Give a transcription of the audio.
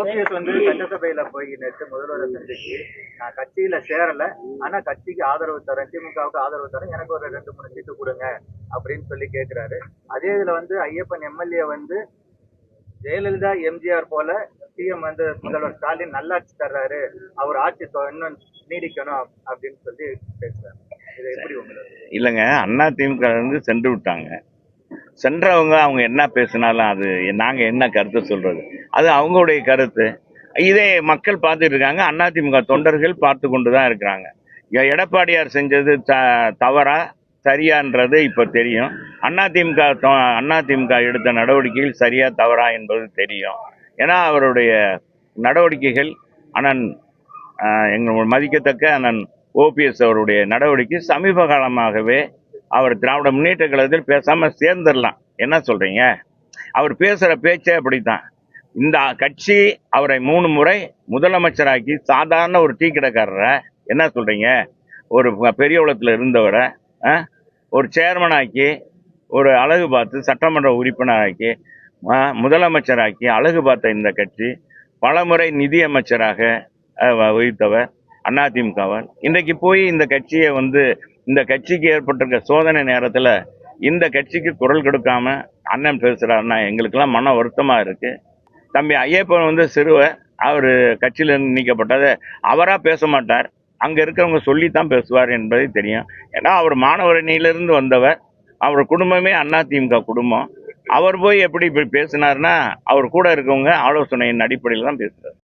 OPS சட்டசபையில போய் நேற்று முதல்வரை சந்திச்சு நான் கட்சியில சேரல, ஆனா கட்சிக்கு ஆதரவு தரேன், திமுகவுக்கு ஆதரவு தரேன், எனக்கு ஒரு 2, 3 சீட்டு கொடுங்க அப்படின்னு சொல்லி கேட்கிறாரு. அதே இதுல ஐயப்பன் எம்எல்ஏ ஜெயலலிதா எம்ஜிஆர் போல சிஎம் முதல்வர் ஸ்டாலின் நல்லாட்சி தர்றாரு, அவர் ஆட்சி இன்னும் நீடிக்கணும் அப்படின்னு சொல்லி பேசுறாரு. இது எப்படி உங்களுக்கு? இல்லைங்க, அண்ணா திமுக சென்று விட்டாங்க. சென்றவங்க அவங்க என்ன பேசினாலும் அது நாங்க என்ன கருத்து சொல்றது, அது அவங்களுடைய கருத்து. இதே மக்கள் பார்த்துட்டு இருக்காங்க, அதிமுக தொண்டர்கள் பார்த்து கொண்டுதான் இருக்கிறாங்க. எடப்பாடியார் செஞ்சது தவறா சரியான்றது இப்ப தெரியும். அதிமுக எடுத்த நடவடிக்கைகள் சரியா தவறா என்பது தெரியும். ஏன்னா அவருடைய நடவடிக்கைகள் அண்ணன் எங்கள் மதிக்கத்தக்க அண்ணன் ஓபிஎஸ் அவருடைய நடவடிக்கை சமீப காலமாகவே அவர் திராவிட முன்னேற்ற கழகத்தில் பேசாம சேர்ந்துடலாம். என்ன சொல்றீங்க? அவர் பேசுற பேச்சே அப்படித்தான். இந்த கட்சி அவரை 3 முறை முதலமைச்சராக்கி சாதாரண ஒரு டீ கடைக்காரரை, என்ன சொல்றீங்க, ஒரு பெரிய உலகத்தில் இருந்தவரை ஒரு சேர்மனாக்கி, ஒரு அழகு பார்த்து சட்டமன்ற உறுப்பினராக்கி, முதலமைச்சராக்கி அழகு பார்த்த இந்த கட்சி பலமுறை நிதியமைச்சராக வகித்தவர் அதிமுகவர். இன்றைக்கு போய் இந்த கட்சியை இந்த கட்சிக்கு ஏற்பட்டிருக்க சோதனை நேரத்தில் இந்த கட்சிக்கு குரல் கொடுக்காம அண்ணன் பேசுறாருன்னா எங்களுக்கெல்லாம் மன வருத்தமா இருக்கு. தம்பி ஐயப்பன் சிறுவர், அவர் கட்சியிலிருந்து நீக்கப்பட்டதை அவரா பேச மாட்டார், அங்க இருக்கிறவங்க சொல்லித்தான் பேசுவார் என்பதை தெரியும். ஏன்னா அவர் மாணவரணியிலிருந்து வந்தவர், அவர் குடும்பமே அதிமுக குடும்பம். அவர் போய் எப்படி இப்படி பேசினார்னா அவர் கூட இருக்கவங்க ஆலோசனையின் அடிப்படையில் தான் பேசுறாரு.